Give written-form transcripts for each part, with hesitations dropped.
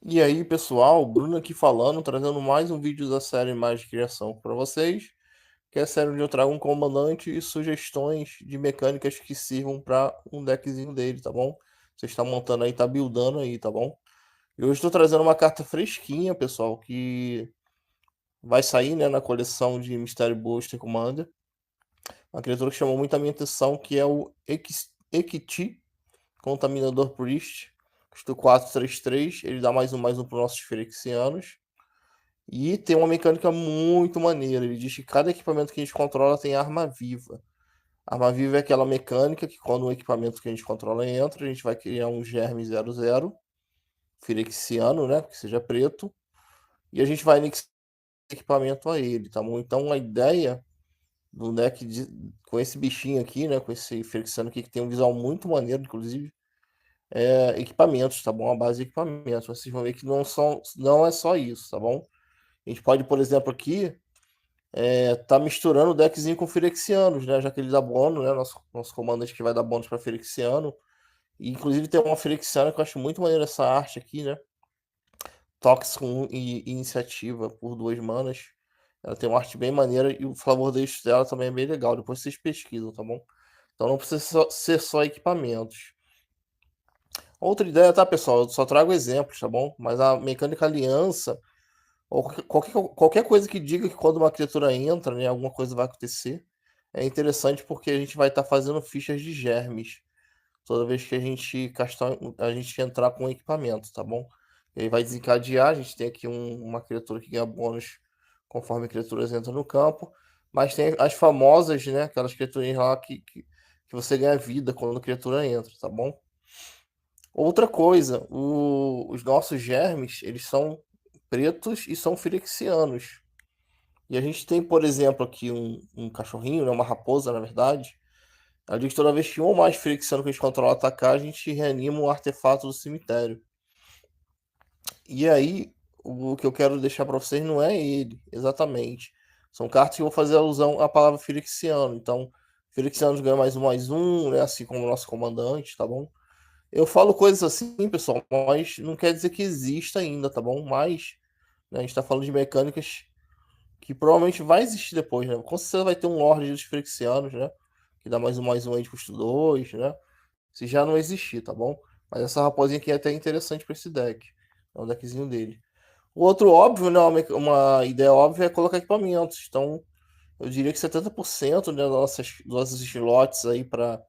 E aí, pessoal, Bruno aqui falando, trazendo mais um vídeo da série Mais de Criação para vocês, que é a série onde eu trago um comandante e sugestões de mecânicas que sirvam para um deckzinho dele, tá bom? Você está montando aí, tá buildando aí, tá bom? E hoje estou trazendo uma carta fresquinha, pessoal, que vai sair, né, na coleção de Mystery Booster Commander. Uma criatura que chamou muito a minha atenção, que é o Ekiti, Contaminador Priest. Custa 4/3/3, ele dá mais um para os nossos Phyrexianos. E tem uma mecânica muito maneira. Ele diz que cada equipamento que a gente controla tem arma viva. Arma viva é aquela mecânica que quando o equipamento que a gente controla entra, a gente vai criar um germe 00, Phyrexiano, né? Que seja preto. E a gente vai anexar equipamento a ele, tá bom? Então a ideia do deck com esse bichinho aqui, né? Com esse Phyrexiano aqui, que tem um visual muito maneiro, inclusive, é equipamentos, tá bom? A base de equipamentos. Vocês vão ver que não é só isso, tá bom? A gente pode, por exemplo, aqui tá misturando o deckzinho com Phyrexianos, né? Já que ele dá bônus, né? Nosso comandante que vai dar bônus para Phyrexiano. E inclusive tem uma Phyrexiana que eu acho muito maneira essa arte aqui, né? Tox com iniciativa por 2 manas. Ela tem uma arte bem maneira e o flavor dela também é bem legal. Depois vocês pesquisam, tá bom? Então não precisa ser só equipamentos. Outra ideia, tá, pessoal? Eu só trago exemplos, tá bom? Mas a mecânica aliança, ou qualquer coisa que diga que quando uma criatura entra, né, alguma coisa vai acontecer, é interessante porque a gente vai estar fazendo fichas de germes toda vez que a gente entrar com o equipamento, tá bom? E aí vai desencadear, a gente tem aqui uma criatura que ganha bônus conforme criaturas entram no campo, mas tem as famosas, né, aquelas criaturas lá que você ganha vida quando a criatura entra, tá bom? Outra coisa, os nossos germes, eles são pretos e são firexianos. E a gente tem, por exemplo, aqui um cachorrinho, né, uma raposa, na verdade. Ela diz que toda vez que um ou mais firexiano que a gente controla atacar, a gente reanima um artefato do cemitério. E aí, o que eu quero deixar para vocês não é ele, exatamente. São cartas que vão fazer alusão à palavra firexiano. Então, firexianos ganham mais um, né, assim como o nosso comandante, tá bom? Eu falo coisas assim, pessoal, mas não quer dizer que exista ainda, tá bom? Mas, né, a gente tá falando de mecânicas que provavelmente vai existir depois, né? Com certeza vai ter um Lorde dos Phyrexianos, né? Que dá mais um aí de custo 2, né? Se já não existir, tá bom? Mas essa raposinha aqui é até interessante para esse deck. É um deckzinho dele. O outro óbvio, né? Uma ideia óbvia é colocar equipamentos. Então, eu diria que 70%, né, dos nossos slots aí para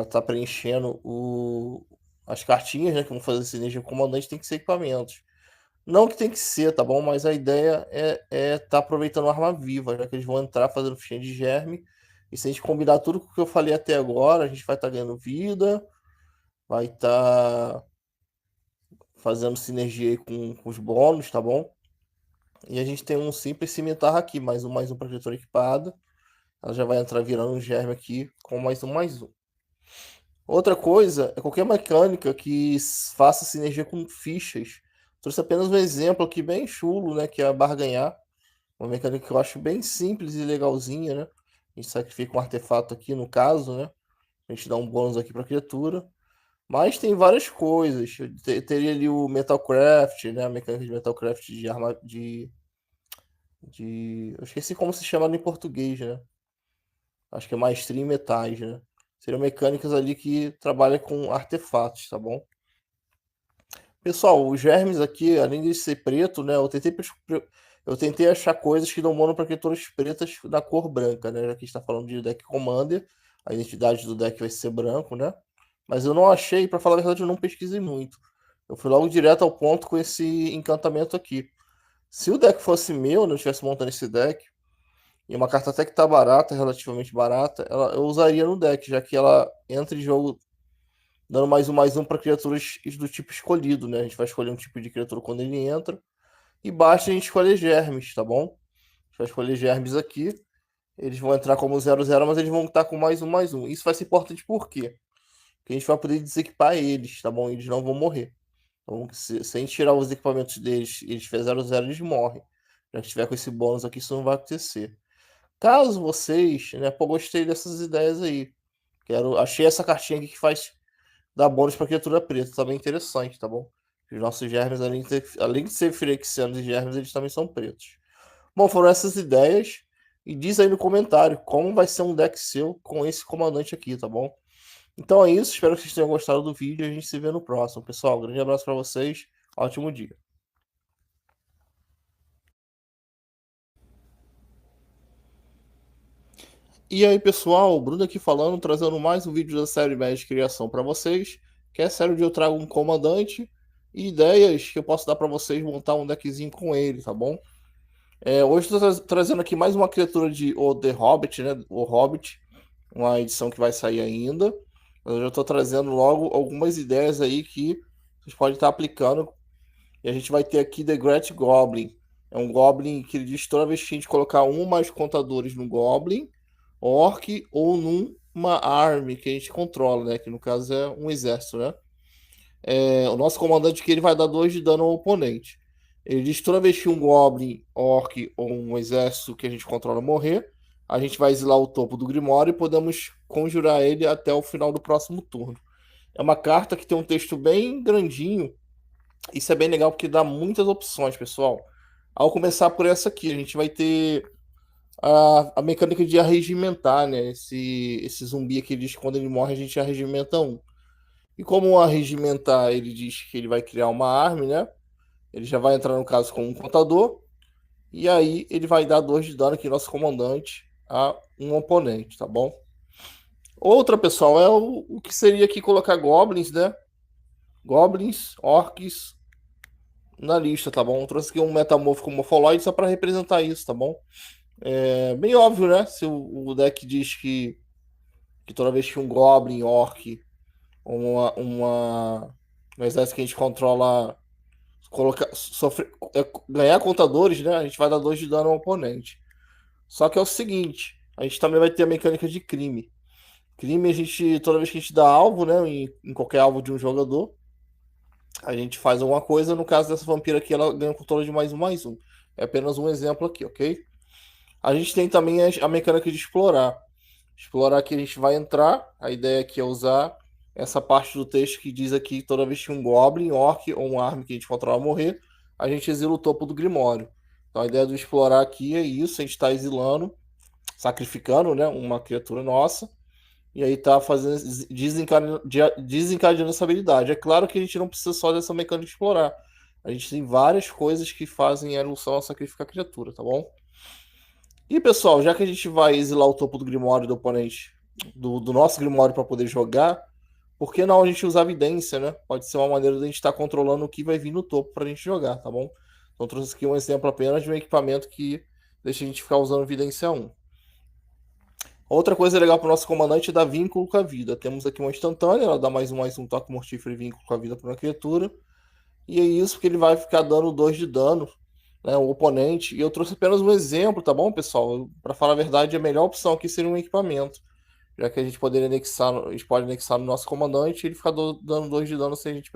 estar preenchendo as cartinhas, né, que vão fazer sinergia com o comandante, tem que ser equipamentos. Não que tem que ser, tá bom? Mas a ideia é tá aproveitando a arma viva, já que eles vão entrar fazendo fichinha de germe. E se a gente combinar tudo com o que eu falei até agora, a gente vai estar ganhando vida, vai estar fazendo sinergia aí com os bônus, tá bom? E a gente tem um simples cimitarra aqui, mais um protetor equipado. Ela já vai entrar virando um germe aqui com mais um. Outra coisa é qualquer mecânica que faça sinergia com fichas. Trouxe apenas um exemplo aqui bem chulo, né? Que é a barganhar. Uma mecânica que eu acho bem simples e legalzinha, né? A gente sacrifica um artefato aqui, no caso, né? A gente dá um bônus aqui para a criatura. Mas tem várias coisas. Teria ali o Metalcraft, né? A mecânica de Metalcraft de arma de. Eu esqueci como se chama em português, né? Acho que é maestria em metais, né? Seriam mecânicas ali que trabalham com artefatos, tá bom? Pessoal, os germes aqui, além de ser preto, né? Eu tentei achar coisas que dão mono para criaturas pretas da cor branca, né? Já que a gente está falando de deck Commander, a identidade do deck vai ser branco, né? Mas eu não achei, para falar a verdade, eu não pesquisei muito. Eu fui logo direto ao ponto com esse encantamento aqui. Se o deck fosse meu, né, eu estivesse montando esse deck, e uma carta até que tá barata, relativamente barata, eu usaria no deck, já que ela entra em jogo dando mais um para criaturas do tipo escolhido, né? A gente vai escolher um tipo de criatura quando ele entra. E basta a gente escolher germes, tá bom? A gente vai escolher germes aqui. Eles vão entrar como 00, mas eles vão estar com mais um. Isso vai ser importante por quê? Porque a gente vai poder desequipar eles, tá bom? Eles não vão morrer. Então, se a gente tirar os equipamentos deles e eles tiver 00, eles morrem. Já que tiver com esse bônus aqui, isso não vai acontecer. Caso vocês, né, pô, gostei dessas ideias aí. Achei essa cartinha aqui que faz dar bônus pra criatura preta, tá bem interessante, tá bom? Os nossos germes, além de ser firexianos e germes, eles também são pretos. Bom, foram essas ideias. E diz aí no comentário como vai ser um deck seu com esse comandante aqui, tá bom? Então é isso, espero que vocês tenham gostado do vídeo e a gente se vê no próximo. Pessoal, grande abraço para vocês, ótimo dia. E aí, pessoal, o Bruno aqui falando, trazendo mais um vídeo da série Magic Criação para vocês, que é a série onde eu trago um comandante e ideias que eu posso dar para vocês montar um deckzinho com ele, tá bom? Hoje estou trazendo aqui mais uma criatura de O The Hobbit, né? O Hobbit, uma edição que vai sair ainda. Eu já estou trazendo logo algumas ideias aí que vocês podem estar aplicando. E a gente vai ter aqui The Great Goblin. É um Goblin que ele diz toda vez que a gente colocar um mais contadores no Goblin, Orc ou numa Army que a gente controla, né? Que no caso é um exército, né? O nosso comandante que ele vai dar 2 de dano ao oponente. Ele diz que toda vez que um Goblin, Orc ou um exército que a gente controla morrer, a gente vai exilar o topo do Grimório e podemos conjurar ele até o final do próximo turno. É uma carta que tem um texto bem grandinho. Isso é bem legal porque dá muitas opções, pessoal. Ao começar por essa aqui, a gente vai ter a mecânica de arregimentar, né? Esse zumbi aqui diz que quando ele morre a gente arregimenta um. E como arregimentar, ele diz que ele vai criar uma arma, né? Ele já vai entrar no caso com um contador. E aí ele vai dar 2 de dano aqui, nosso comandante, a um oponente, tá bom? Outra, pessoal, é o que seria aqui colocar goblins, né? Goblins, orcs na lista, tá bom? Eu trouxe aqui um metamórfico morfoloide só para representar isso, tá bom? É bem óbvio, né? Se o deck diz que toda vez que um goblin, orc, um exército que a gente controla ganhar contadores, né? A gente vai dar 2 de dano ao oponente. Só que é o seguinte, a gente também vai ter a mecânica de crime. Crime, toda vez que a gente dá alvo, né? Em qualquer alvo de um jogador, a gente faz alguma coisa. No caso dessa vampira aqui, ela ganha um controle de mais um. É apenas um exemplo aqui, ok? A gente tem também a mecânica de explorar. Explorar aqui a gente vai entrar. A ideia aqui é usar essa parte do texto que diz aqui: toda vez que um Goblin, Orc ou um Arm que a gente controla morrer, a gente exila o topo do Grimório. Então a ideia do explorar aqui é isso: a gente está exilando, sacrificando, né, uma criatura nossa. E aí tá fazendo desencadeando essa habilidade. É claro que a gente não precisa só dessa mecânica de explorar. A gente tem várias coisas que fazem a ilusão a sacrificar a criatura, tá bom? E pessoal, já que a gente vai exilar o topo do Grimório do oponente, do nosso Grimório para poder jogar, por que não a gente usar Vidência, né? Pode ser uma maneira de a gente estar controlando o que vai vir no topo para a gente jogar, tá bom? Então trouxe aqui um exemplo apenas de um equipamento que deixa a gente ficar usando Vidência 1. Outra coisa legal para o nosso comandante é dar vínculo com a vida. Temos aqui uma instantânea, ela dá mais um toque mortífero e vínculo com a vida para uma criatura. E é isso que ele vai ficar dando 2 de dano, né, o oponente. E eu trouxe apenas um exemplo, tá bom, pessoal? Para falar a verdade, a melhor opção aqui seria um equipamento. Já que a gente poderia anexar, a gente pode anexar no nosso comandante e ele ficar dando 2 de dano sem a gente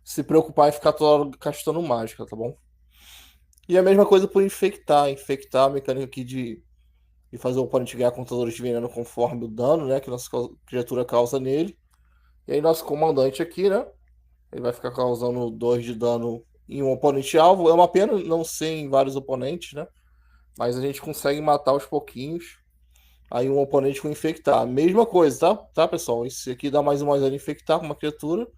se preocupar em ficar toda hora gastando mágica, tá bom? E a mesma coisa por infectar. Infectar a mecânica aqui de fazer o oponente ganhar contadores de veneno conforme o dano, né, que nossa criatura causa nele. E aí nosso comandante aqui, né, ele vai ficar causando 2 de dano em um oponente alvo. É uma pena não ser em vários oponentes, né? Mas a gente consegue matar aos pouquinhos. Aí um oponente com infectar. Mesma coisa, tá? Tá, pessoal? Esse aqui dá mais dano infectar com uma criatura.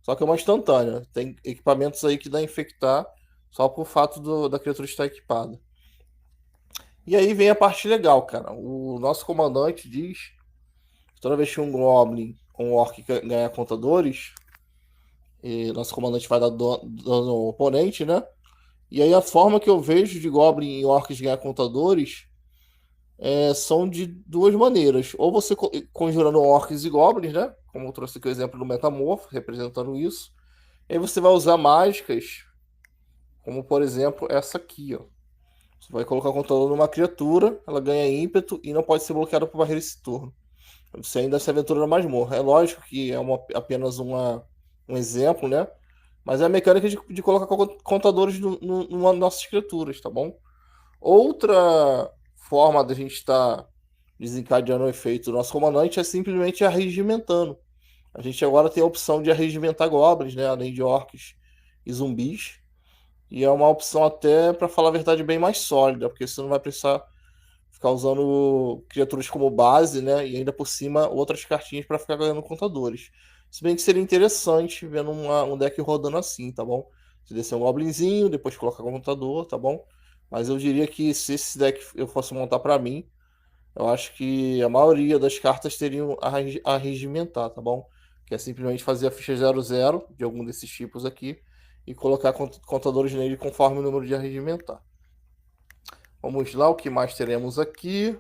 Só que é uma instantânea. Tem equipamentos aí que dá infectar só por fato da criatura estar equipada. E aí vem a parte legal, cara. O nosso comandante diz que toda vez que um Goblin ou um Orc ganhar contadores, e nosso comandante vai dar dano ao oponente, né? E aí a forma que eu vejo de Goblin e Orcs ganhar contadores são de duas maneiras. Ou você conjurando Orcs e Goblins, né? Como eu trouxe aqui o exemplo do Metamorfo, representando isso. E aí você vai usar mágicas, como por exemplo essa aqui, ó. Você vai colocar o contador numa criatura, ela ganha ímpeto e não pode ser bloqueada por barreira esse turno. Você ainda se aventura na masmorra. É lógico que é apenas um exemplo, né? Mas é a mecânica de colocar contadores numa das nossas criaturas, tá bom? Outra forma da gente estar desencadeando o efeito do nosso comandante é simplesmente arregimentando. A gente agora tem a opção de arregimentar goblins, né? Além de orcs e zumbis. E é uma opção até, para falar a verdade, bem mais sólida, porque você não vai precisar ficar usando criaturas como base, né? E ainda por cima outras cartinhas para ficar ganhando contadores. Se bem que seria interessante vendo um deck rodando assim, tá bom? Você descer um goblinzinho, depois colocar um contador, tá bom? Mas eu diria que se esse deck eu fosse montar para mim, eu acho que a maioria das cartas teriam a regimentar, tá bom? Que é simplesmente fazer a ficha 00 de algum desses tipos aqui e colocar contadores nele conforme o número de arregimentar. Vamos lá, o que mais teremos aqui?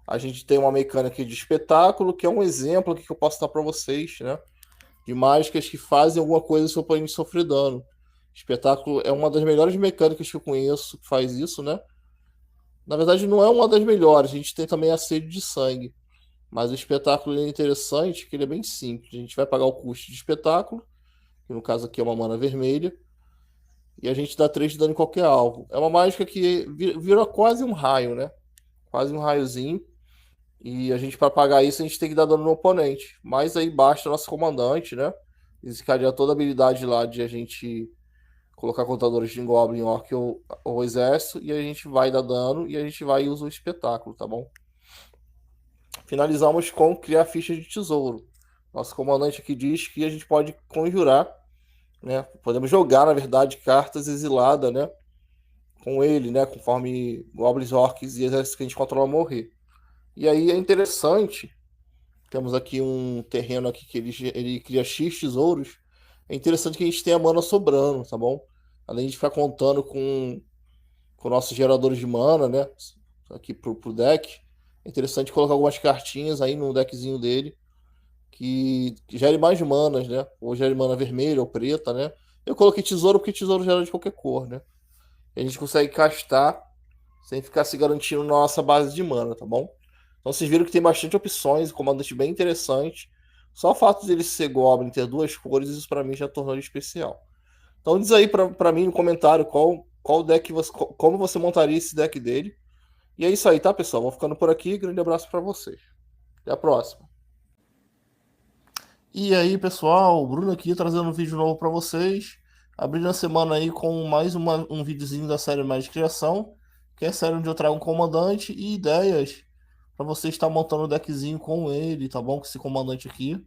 A gente tem uma mecânica de espetáculo, que é um exemplo que eu posso dar para vocês, né? De mágicas que fazem alguma coisa se o oponente sofrer dano. Espetáculo é uma das melhores mecânicas que eu conheço que faz isso, né? Na verdade, não é uma das melhores, a gente tem também a sede de sangue. Mas o espetáculo é interessante, que ele é bem simples. A gente vai pagar o custo de espetáculo, que no caso aqui é uma mana vermelha, e a gente dá 3 de dano em qualquer alvo. É uma mágica que vira quase um raio, né? Quase um raiozinho. E a gente, para pagar isso, a gente tem que dar dano no oponente. Mas aí basta nosso comandante, né? Desencadear toda a habilidade lá de a gente colocar contadores de Goblin, Orc ou Exército, e a gente vai dar dano e a gente vai e usa o espetáculo, tá bom? Finalizamos com criar ficha de tesouro. Nosso comandante aqui diz que a gente pode conjurar, né? Podemos jogar, na verdade, cartas exiladas, né? Com ele, né? Conforme Goblins, Orcs e Exércitos que a gente controla morrer. E aí é interessante. Temos aqui um terreno aqui que ele cria X tesouros. É interessante que a gente tenha mana sobrando, tá bom? Além de ficar contando com nossos geradores de mana, né? Aqui pro deck. É interessante colocar algumas cartinhas aí no deckzinho dele que gere mais manas, né? Ou gere mana vermelha ou preta, né? Eu coloquei tesouro porque tesouro gera de qualquer cor, né? E a gente consegue castar sem ficar se garantindo na nossa base de mana, tá bom? Então vocês viram que tem bastante opções, comandante bem interessante. Só o fato de ele ser Goblin, ter duas cores, isso pra mim já tornou ele especial. Então diz aí pra mim no comentário qual deck você, como você montaria esse deck dele. E é isso aí, tá, pessoal? Vou ficando por aqui. Grande abraço pra vocês. Até a próxima. E aí, pessoal, o Bruno aqui trazendo um vídeo novo pra vocês. Abrindo a semana aí com mais um videozinho da série Mais de Criação, que é a série onde eu trago um comandante e ideias para você estar montando o deckzinho com ele, tá bom? Com esse comandante aqui.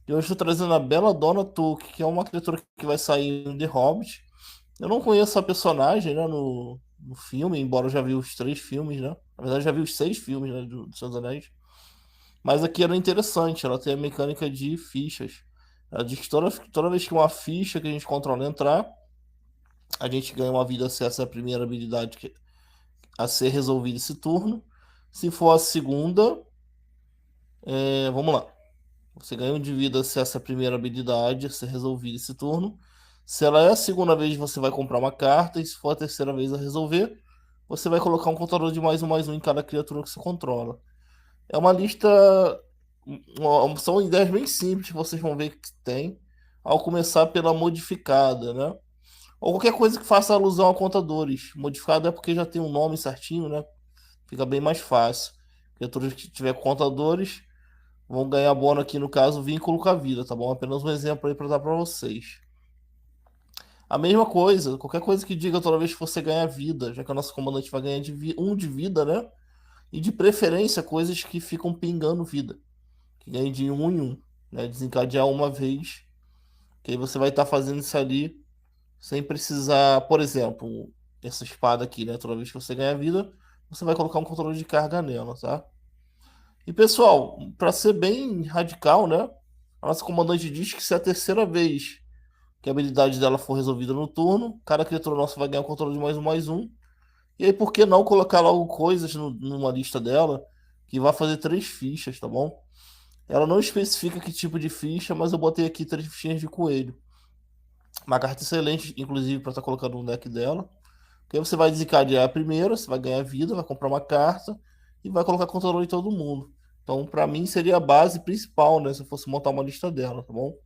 E hoje estou trazendo a Bela Donna Took, que é uma criatura que vai sair em The Hobbit. Eu não conheço a personagem, né, no filme, embora eu já vi os 3 filmes, né? Na verdade, eu já vi os 6 filmes, né, do Senhor dos Anéis. Mas aqui era interessante, ela tem a mecânica de fichas. Ela diz que toda vez que uma ficha que a gente controla entrar, a gente ganha uma vida se essa é a primeira habilidade a ser resolvida esse turno. Se for a segunda, vamos lá. Você ganha um de vida se essa é a primeira habilidade a ser resolvida esse turno. Se ela é a segunda vez, você vai comprar uma carta. E se for a terceira vez a resolver, você vai colocar um contador de mais um em cada criatura que você controla. É uma lista. São ideias bem simples que vocês vão ver que tem. Ao começar pela modificada, né? Ou qualquer coisa que faça alusão a contadores. Modificada é porque já tem um nome certinho, né? Fica bem mais fácil. Criaturas que tiver contadores vão ganhar bônus aqui, no caso, vínculo com a vida, tá bom? Apenas um exemplo aí para dar para vocês. A mesma coisa, qualquer coisa que diga toda vez que você ganha vida, já que o nosso comandante vai ganhar um de vida, né? E de preferência, coisas que ficam pingando vida. Que ganhem de um em um, né? Desencadear uma vez. Que aí você vai estar fazendo isso ali sem precisar, por exemplo, essa espada aqui, né? Toda vez que você ganha vida, você vai colocar um controle de carga nela, tá? E pessoal, para ser bem radical, né? A nossa comandante diz que se é a terceira vez que a habilidade dela for resolvida no turno, cada criatura nossa vai ganhar o controle de mais um. E aí, por que não colocar logo coisas numa lista dela que vai fazer 3 fichas, tá bom? Ela não especifica que tipo de ficha, mas eu botei aqui 3 fichinhas de coelho. Uma carta excelente, inclusive, para estar colocando no deck dela. Que aí você vai desencadear a primeira, você vai ganhar vida, vai comprar uma carta e vai colocar controle em todo mundo. Então, para mim, seria a base principal, né? Se eu fosse montar uma lista dela, tá bom?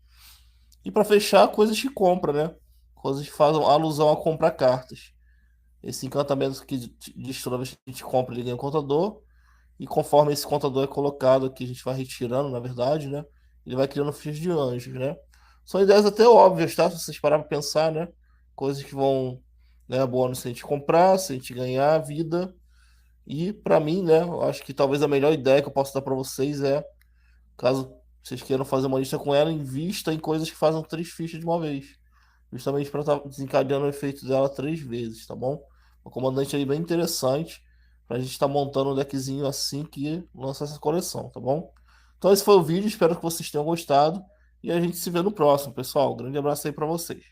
E para fechar, coisas que compra, né? Coisas que fazem alusão a comprar cartas. Esse encantamento que diz toda vez que a gente compra, ele ganha um contador. E conforme esse contador é colocado aqui, a gente vai retirando, na verdade, né? Ele vai criando fichas de anjos, né? São ideias até óbvias, tá? Se vocês pararem pra pensar, né? Coisas que vão, né, bônus se a gente comprar, se a gente ganhar vida. E pra mim, né, eu acho que talvez a melhor ideia que eu posso dar pra vocês é, caso vocês queiram fazer uma lista com ela, invista em coisas que fazem 3 fichas de uma vez. Justamente para estar desencadeando o efeito dela 3 vezes, tá bom? Um comandante aí bem interessante pra gente estar montando um deckzinho assim que lança essa coleção, tá bom? Então esse foi o vídeo, espero que vocês tenham gostado e a gente se vê no próximo, pessoal. Grande abraço aí pra vocês.